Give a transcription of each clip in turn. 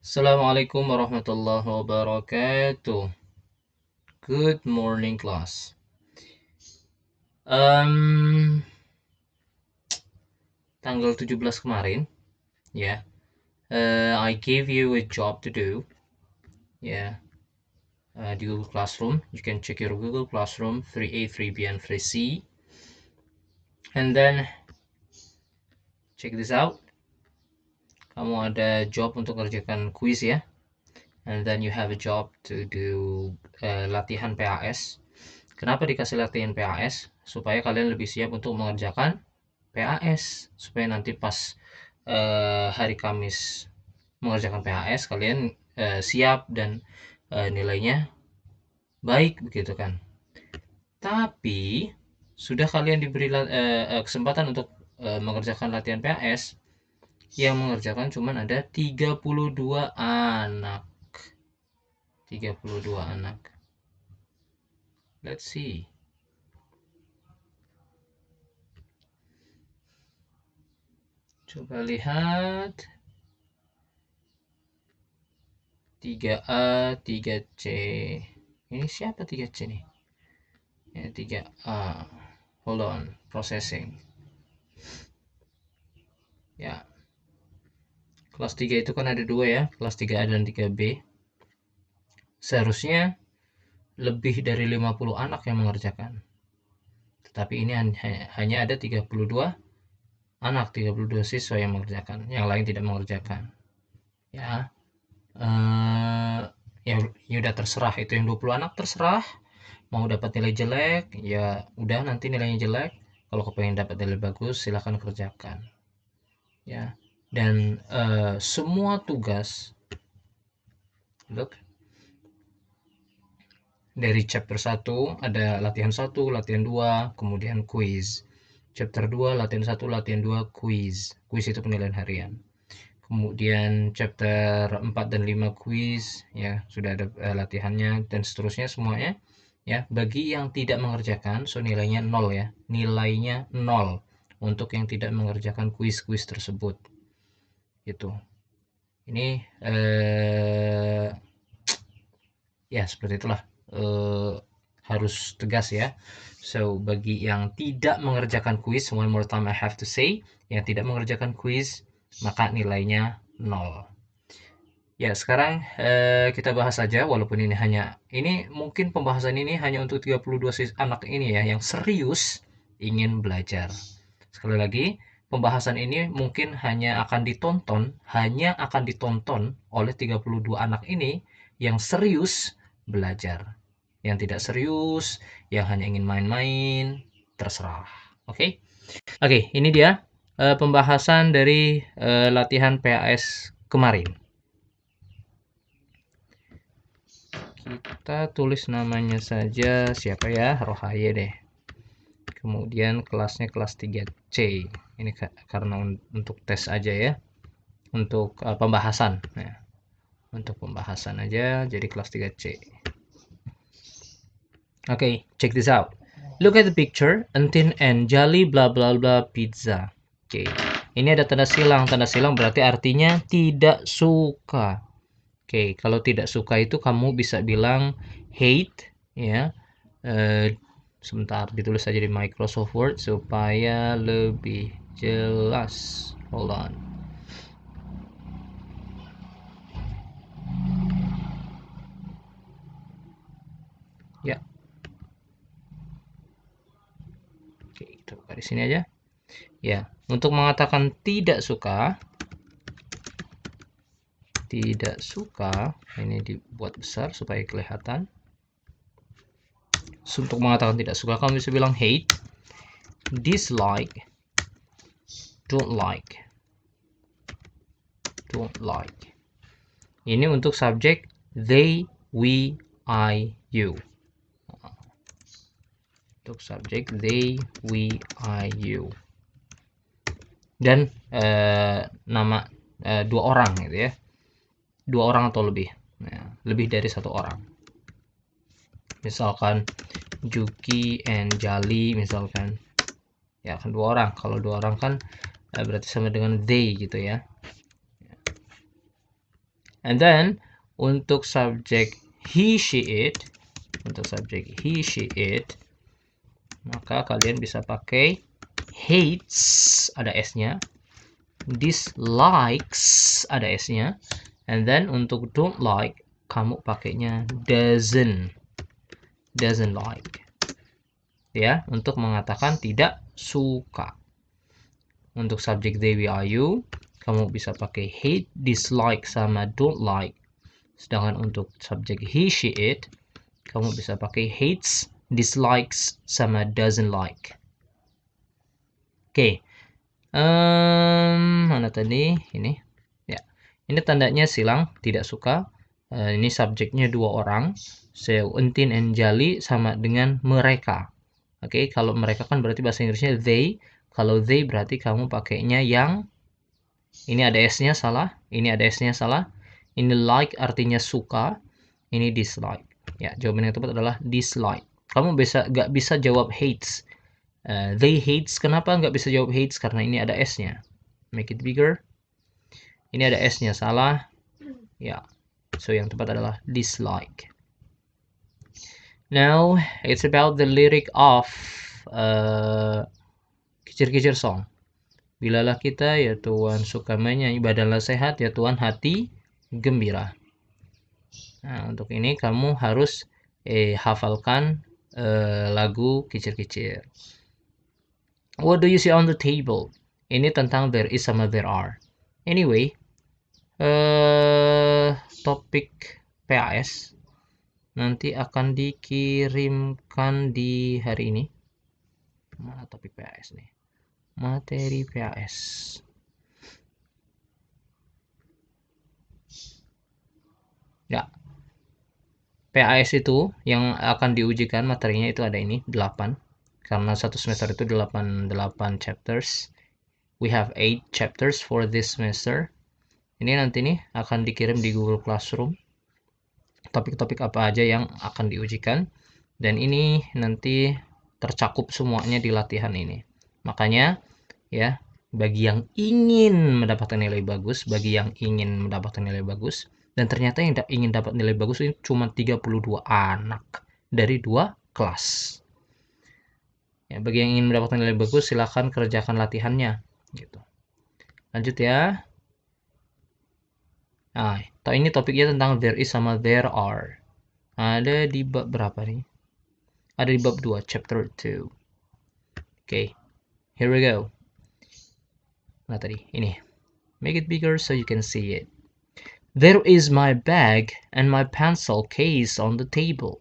Assalamualaikum warahmatullahi wabarakatuh. Good morning class. Tanggal 17 kemarin, ya, I gave you a job to do, ya, di Google Classroom. You can check your Google Classroom 3A, 3B, and 3C. And then check this out. Kamu ada job untuk kerjakan quiz ya. And then you have a job to do latihan PAS. Kenapa dikasih latihan PAS? Supaya kalian lebih siap untuk mengerjakan PAS, supaya nanti pas hari Kamis mengerjakan PAS kalian siap dan nilainya baik begitu kan. Tapi sudah kalian diberi kesempatan untuk mengerjakan latihan PAS, yang mengerjakan cuma ada 32 anak. 32 anak. Let's see. Coba lihat. 3A, 3C. Ini siapa 3C nih? Ya, 3A. Hold on, processing. Ya. Kelas 3 itu kan ada 2 ya, kelas 3A dan 3B. Seharusnya lebih dari 50 anak yang mengerjakan. Tetapi ini hanya ada 32 anak, 32 siswa yang mengerjakan, yang lain tidak mengerjakan. Ya. Ya udah terserah, itu yang 20 anak terserah. Mau dapat nilai jelek, ya udah nanti nilainya jelek. Kalau kepengen dapat nilai bagus, silahkan kerjakan. Ya. Dan semua tugas, look, dari chapter 1 ada latihan 1, latihan 2, kemudian quiz. Chapter 2, latihan 1, latihan 2, quiz. Quiz itu penilaian harian. Kemudian chapter 4 dan 5 quiz, ya, sudah ada latihannya dan seterusnya semuanya. Ya, bagi yang tidak mengerjakan, so nilainya 0 ya. Nilainya 0 untuk yang tidak mengerjakan quiz-quiz tersebut. Gitu. Ini ya seperti itulah, harus tegas ya. So bagi yang tidak mengerjakan quiz, one more time I have to say, yang tidak mengerjakan quiz maka nilainya 0. Ya, sekarang kita bahas saja, walaupun ini mungkin pembahasan ini hanya untuk 32 anak ini ya yang serius ingin belajar. Sekali lagi, pembahasan ini mungkin hanya akan ditonton oleh 32 anak ini yang serius belajar. Yang tidak serius, yang hanya ingin main-main, terserah. Oke? Oke, ini dia pembahasan dari latihan PAS kemarin. Kita tulis namanya saja siapa ya, Rohaye deh. Kemudian kelasnya kelas 3C. Ini karena untuk tes aja ya, untuk pembahasan. Nah, untuk pembahasan aja jadi kelas 3C. Okay, check this out. Look at the picture. Entin and Jali bla bla bla pizza. Oke, ini ada tanda silang. Tanda silang berarti artinya tidak suka. Oke, kalau tidak suka itu kamu bisa bilang hate ya. Sebentar, ditulis aja di Microsoft Word supaya lebih jelas. Hold on. Ya. Oke, kita buka di sini aja. Ya, untuk mengatakan tidak suka, ini dibuat besar supaya kelihatan. Untuk mengatakan tidak suka, kamu bisa bilang hate, dislike, don't like. Ini untuk subjek they, we, I, you. Untuk subjek they, we, I, you. Dan nama dua orang gitu ya. Dua orang atau lebih. Nah, lebih dari satu orang. Misalkan Juki and Jali misalkan. Ya kan dua orang. Kalau dua orang kan berarti sama dengan they gitu ya. And then untuk subjek he, she, it, maka kalian bisa pakai hates, ada s-nya, dislikes, ada s-nya, and then untuk don't like kamu pakainya doesn't like, ya, untuk mengatakan tidak suka. Untuk subjek they, we, are, you, kamu bisa pakai hate, dislike, sama don't like. Sedangkan untuk subjek he, she, it, kamu bisa pakai hates, dislikes, sama doesn't like. Oke. Mana tadi? Ini. Ya. Ini tandanya silang, tidak suka. Ini subjeknya dua orang. So, Entin and Jali sama dengan mereka. Oke, kalau mereka kan berarti bahasa Inggrisnya they. Kalau they berarti kamu pakainya yang ini ada s-nya salah, ini ada s-nya salah. Ini like artinya suka, ini dislike. Ya, jawaban yang tepat adalah dislike. Kamu nggak bisa jawab hates. They hates, kenapa nggak bisa jawab hates? Karena ini ada s-nya. Make it bigger. Ini ada s-nya salah. Ya, so yang tepat adalah dislike. Now, it's about the lyric of Kicir-Kicir song. Bilalah kita, ya Tuhan, suka menyanyi, badanlah sehat, ya Tuhan, hati gembira. Nah, untuk ini kamu harus hafalkan lagu Kicir-Kicir. What do you see on the table? Ini tentang there is sama there are. Anyway, topik PAS nanti akan dikirimkan di hari ini. Mana topik PAS nih? Materi PAS. Ya. PAS itu yang akan diujikan materinya itu ada ini 8. Karena satu semester itu 8 chapters. We have 8 chapters for this semester. Ini nanti nih akan dikirim di Google Classroom. Topik-topik apa aja yang akan diujikan. Dan ini nanti tercakup semuanya di latihan ini. Makanya ya, bagi yang ingin mendapatkan nilai bagus, dan ternyata yang ingin dapat nilai bagus ini cuma 32 anak dari 2 kelas. Ya, bagi yang ingin mendapatkan nilai bagus silahkan kerjakan latihannya gitu. Lanjut ya. Nah, ini topiknya tentang there is sama there are. Ada di bab berapa nih? Ada di bab 2, chapter 2. Okay, here we go. Nah tadi, ini. Make it bigger so you can see it. There is my bag and my pencil case on the table.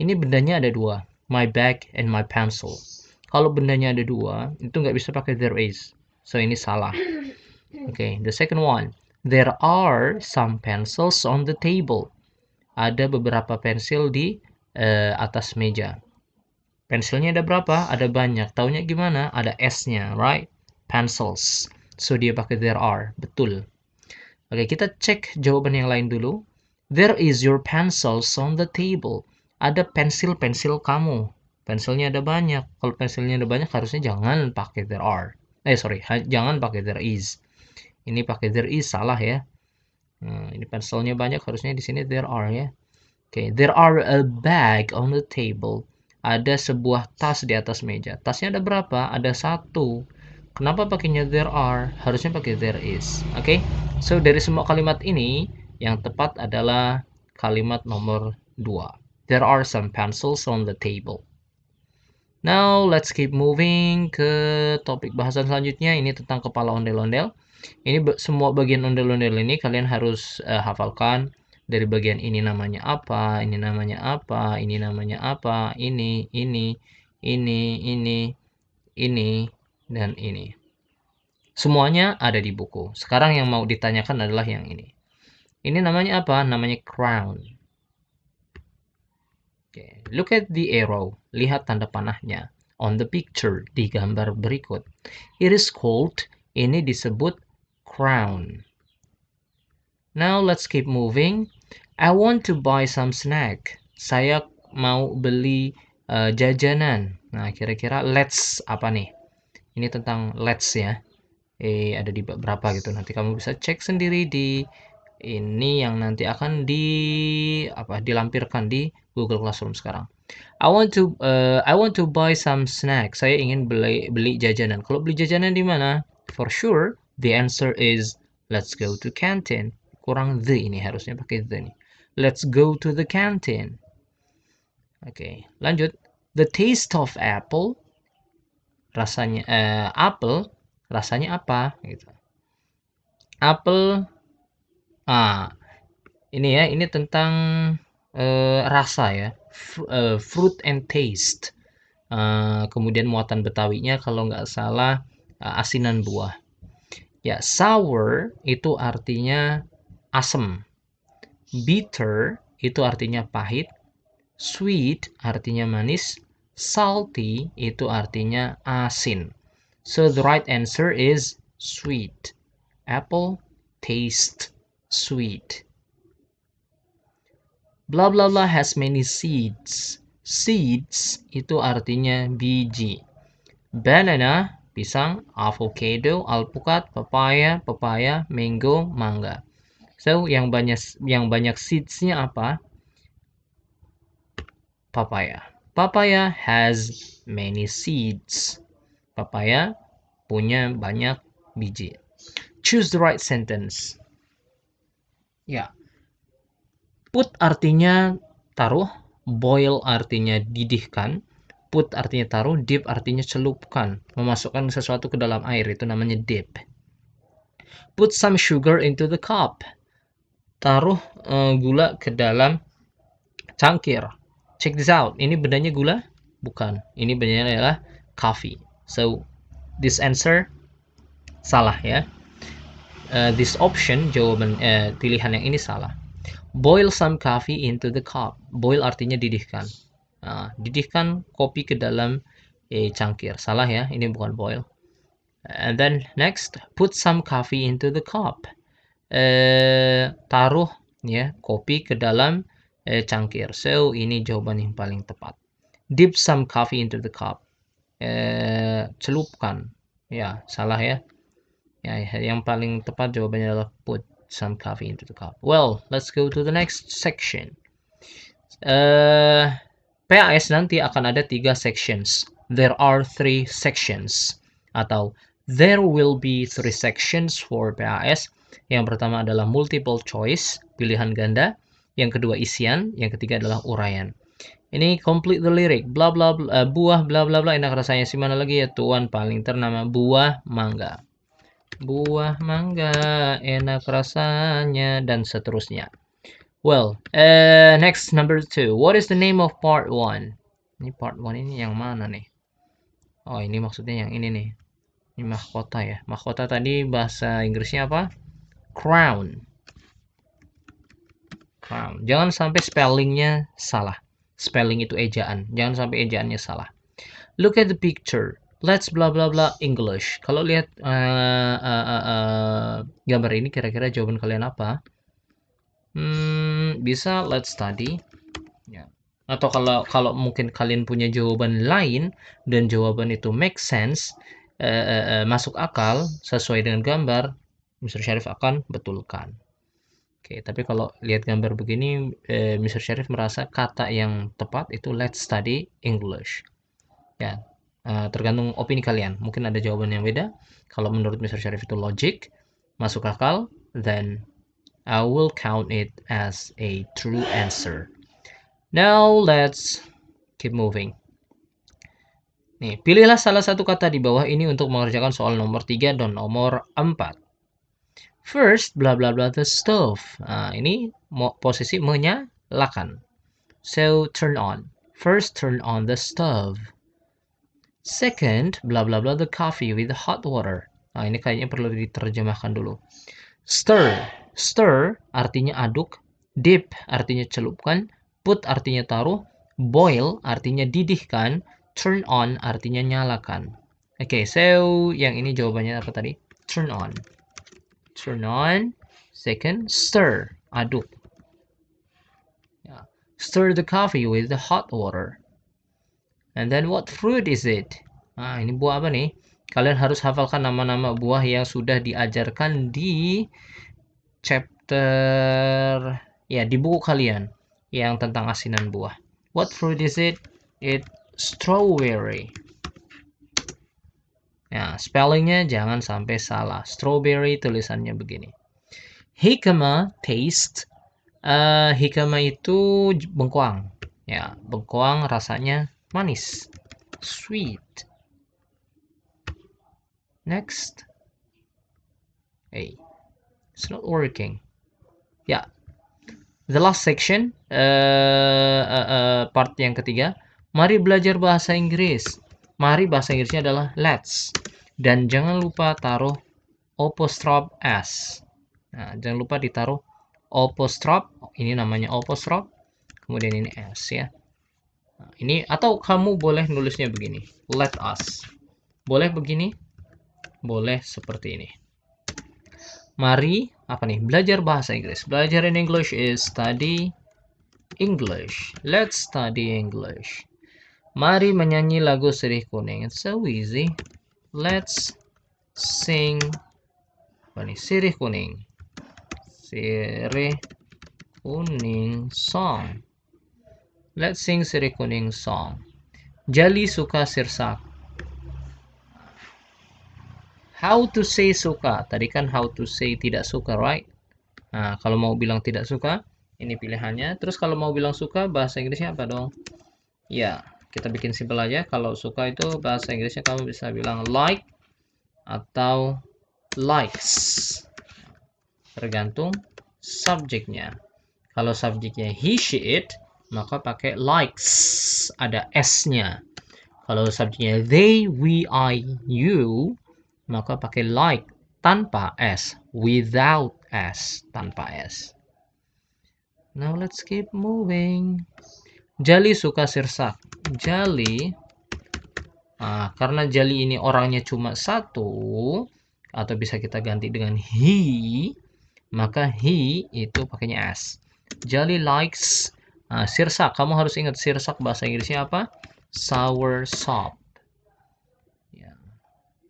Ini bendanya ada 2. My bag and my pencil. Kalau bendanya ada 2, itu nggak bisa pakai there is. So, ini salah. Okay, the second one. There are some pencils on the table. Ada beberapa pensil di atas meja. Pensilnya ada berapa? Ada banyak. Taunya gimana? Ada S-nya, right? Pencils. So, dia pakai there are. Betul. Oke, kita cek jawaban yang lain dulu. There is your pencils on the table. Ada pensil-pensil kamu. Pensilnya ada banyak. Kalau pensilnya ada banyak, harusnya jangan pakai there are. Jangan pakai there is. Ini pakai there is, salah ya. Ini pensilnya banyak, harusnya di sini there are ya. Oke, there are a bag on the table. Ada sebuah tas di atas meja. Tasnya ada berapa? Ada 1. Kenapa pakainya there are? Harusnya pakai there is. Oke, so dari semua kalimat ini, yang tepat adalah kalimat nomor 2. There are some pencils on the table. Now, let's keep moving ke topik bahasan selanjutnya. Ini tentang kepala ondel-ondel. Ini semua bagian ondel-ondel ini kalian harus hafalkan. Dari bagian ini namanya apa, ini namanya apa, ini namanya apa, ini, dan ini. Semuanya ada di buku. Sekarang yang mau ditanyakan adalah yang ini. Ini namanya apa? Namanya crown. Okay. Look at the arrow. Lihat tanda panahnya. On the picture, di gambar berikut. It is called, ini disebut crown. Now let's keep moving. I want to buy some snack. Saya mau beli jajanan. Nah, kira-kira let's apa nih? Ini tentang let's ya. Ada di berapa gitu. Nanti kamu bisa cek sendiri di ini yang nanti akan dilampirkan di Google Classroom sekarang. I want to buy some snack. Saya ingin beli jajanan. Kalau beli jajanan di mana? For sure, the answer is let's go to canteen. Kurang the ini, harusnya pakai the nih. Let's go to the canteen. Oke, lanjut. The taste of apple. Rasanya apel, rasanya apa gitu. Apel ini tentang rasa ya. Fruit and taste. Kemudian muatan Betawinya kalau nggak salah asinan buah. Ya, sour itu artinya asam. Bitter itu artinya pahit. Sweet artinya manis. Salty itu artinya asin. So the right answer is sweet. Apple taste sweet. Blah blah blah has many seeds. Seeds itu artinya biji. Banana, pisang, avocado, alpukat, papaya, mango, mangga. So yang banyak seeds-nya apa? Papaya. Papaya has many seeds. Papaya punya banyak biji. Choose the right sentence. Ya. Put artinya taruh, boil artinya didihkan, put artinya taruh, dip artinya celupkan, memasukkan sesuatu ke dalam air, itu namanya dip. Put some sugar into the cup. Taruh gula ke dalam cangkir. Check this out. Ini benarnya gula? Bukan. Ini benarnya adalah coffee. So, this answer salah ya. This option, jawaban pilihan yang ini salah. Boil some coffee into the cup. Boil artinya didihkan. Didihkan kopi ke dalam cangkir. Salah ya, ini bukan boil. And then next, put some coffee into the cup. Taruh ya kopi ke dalam cangkir. So ini jawaban yang paling tepat. Dip some coffee into the cup. Celupkan. Ya, salah ya. Ya, yang paling tepat jawabannya adalah put some coffee into the cup. Well, let's go to the next section. PAS nanti akan ada 3 sections. There are 3 sections. Atau there will be 3 sections for PAS. Yang pertama adalah multiple choice, pilihan ganda. Yang kedua isian, yang ketiga adalah uraian. Ini complete the lyric. Bla bla bla, buah bla bla bla enak rasanya si mana lagi ya tuan paling ternama buah mangga. Buah mangga enak rasanya dan seterusnya. Well, next number 2. What is the name of part 1? Ini part 1 ini yang mana nih? Oh, ini maksudnya yang ini nih. Ini mahkota ya. Mahkota tadi bahasa Inggrisnya apa? Crown. Crown. Jangan sampai spellingnya salah. Spelling itu ejaan. Jangan sampai ejaannya salah. Look at the picture. Let's blah blah blah English. Kalau lihat gambar ini kira-kira jawaban kalian apa? Bisa let's study. Ya. Atau kalau mungkin kalian punya jawaban lain dan jawaban itu make sense, masuk akal sesuai dengan gambar, Mr. Syarif akan betulkan. Oke, tapi kalau lihat gambar begini, Mr. Syarif merasa kata yang tepat itu let's study English. Ya, tergantung opini kalian. Mungkin ada jawaban yang beda. Kalau menurut Mr. Syarif itu logic, masuk akal, then I will count it as a true answer. Now let's keep moving. Nih, pilihlah salah satu kata di bawah ini untuk mengerjakan soal nomor 3 dan nomor 4. First, blah blah blah the stove. Ini posisi menyalakan. So, turn on. First, turn on the stove. Second, blah blah blah the coffee with hot water. Ini kayaknya perlu diterjemahkan dulu. Stir. Stir artinya aduk. Dip artinya celupkan. Put artinya taruh. Boil artinya didihkan. Turn on artinya nyalakan. Oke, so yang ini jawabannya apa tadi? Turn on. Turn on. Second, stir. Aduk. Stir the coffee with the hot water. And then what fruit is it? Ini buah apa nih? Kalian harus hafalkan nama-nama buah yang sudah diajarkan di chapter ya di buku kalian yang tentang asinan buah. What fruit is it? It's strawberry. Ya, spellingnya jangan sampai salah. Strawberry tulisannya begini. Jicama taste. Jicama itu bengkoang. Ya, bengkoang rasanya manis. Sweet. Next. Hey, it's not working. Ya, the last section, part yang ketiga. Mari belajar bahasa Inggris. Mari bahasa Inggrisnya adalah let's. Dan jangan lupa taruh apostrophe s. Nah, jangan lupa ditaruh apostrophe. Ini namanya apostrophe. Kemudian ini s ya. Nah, ini atau kamu boleh nulisnya begini. Let us. Boleh begini. Boleh seperti ini. Mari apa nih? Belajar bahasa Inggris. Belajar in English is study English. Let's study English. Mari menyanyi lagu Sirih Kuning. It's so easy. Let's sing apa nih? Sirih Kuning. Sirih Kuning song. Let's sing Sirih Kuning song. Jali suka sirsak. How to say suka. Tadi kan how to say tidak suka, right? Nah, kalau mau bilang tidak suka, ini pilihannya. Terus kalau mau bilang suka, bahasa Inggrisnya apa dong? Ya, kita bikin simpel aja. Kalau suka itu bahasa Inggrisnya kamu bisa bilang like atau likes. Tergantung subjeknya. Kalau subjeknya he, she, it, maka pakai likes. Ada S-nya. Kalau subjeknya they, we, I, you, maka pakai like tanpa S, without S, tanpa S. Now let's keep moving. Jali suka sirsak. Jali, karena Jali ini orangnya cuma satu, atau bisa kita ganti dengan he, maka he itu pakainya S. Jali likes sirsak. Kamu harus ingat sirsak bahasa Inggrisnya apa? Sour sop. Yeah.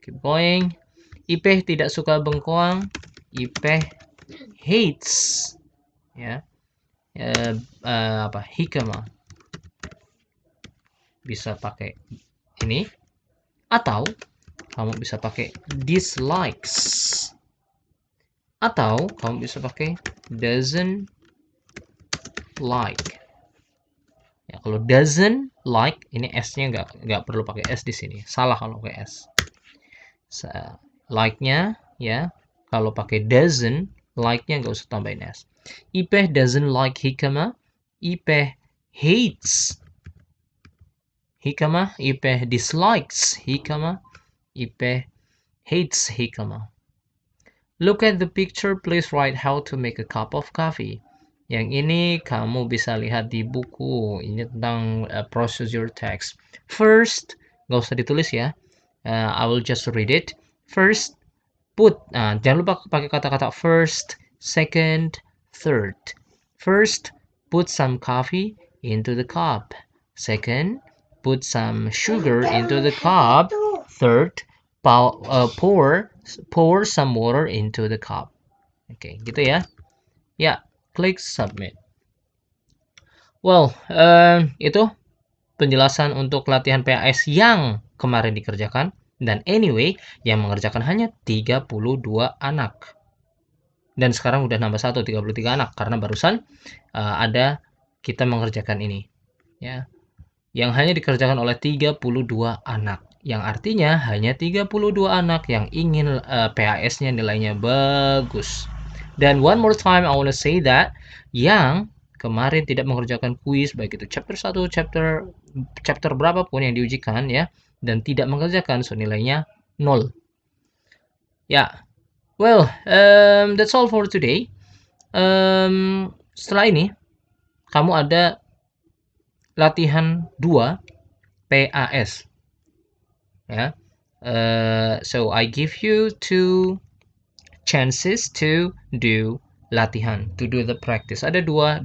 Keep going. Ipeh tidak suka bengkoang. Ipeh hates ya. Jicama. Bisa pakai ini atau kamu bisa pakai dislikes. Atau kamu bisa pakai doesn't like. Ya, kalau doesn't like ini S-nya nggak perlu pakai S di sini. Salah kalau pakai S. Like-nya ya, kalau pakai doesn't, like-nya nggak usah tambahin S. Ipeh doesn't like Jicama. Ipeh hates Jicama. Ipeh dislikes Jicama. Ipeh hates Jicama. Look at the picture. Please write how to make a cup of coffee. Yang ini kamu bisa lihat di buku. Ini tentang procedure text. First, nggak usah ditulis ya. I will just read it. First, put. Jangan lupa pakai kata-kata first, second, third. First, put some coffee into the cup. Second, put some sugar into the cup. Third, pour some water into the cup. Oke, gitu ya. Ya, klik submit. Well, itu penjelasan untuk latihan PAS yang kemarin dikerjakan. Dan anyway, yang mengerjakan hanya 32 anak. Dan sekarang udah nambah 33 anak. Karena barusan ada kita mengerjakan ini. Ya, yang hanya dikerjakan oleh 32 anak. Yang artinya hanya 32 anak yang ingin PAS-nya nilainya bagus. Dan one more time I want to say that yang kemarin tidak mengerjakan kuis, baik itu chapter 1, chapter berapapun yang diujikan ya, dan tidak mengerjakan, so nilainya 0. Ya, well, that's all for today. Setelah ini, kamu ada latihan 2 PAS. Ya, so I give you 2 chances to do latihan, to do the practice. Ada dua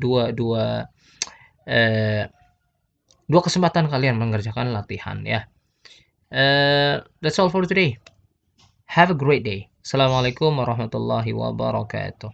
kesempatan kalian mengerjakan latihan ya. That's all for today. Have a great day. Assalamualaikum warahmatullahi wabarakatuh.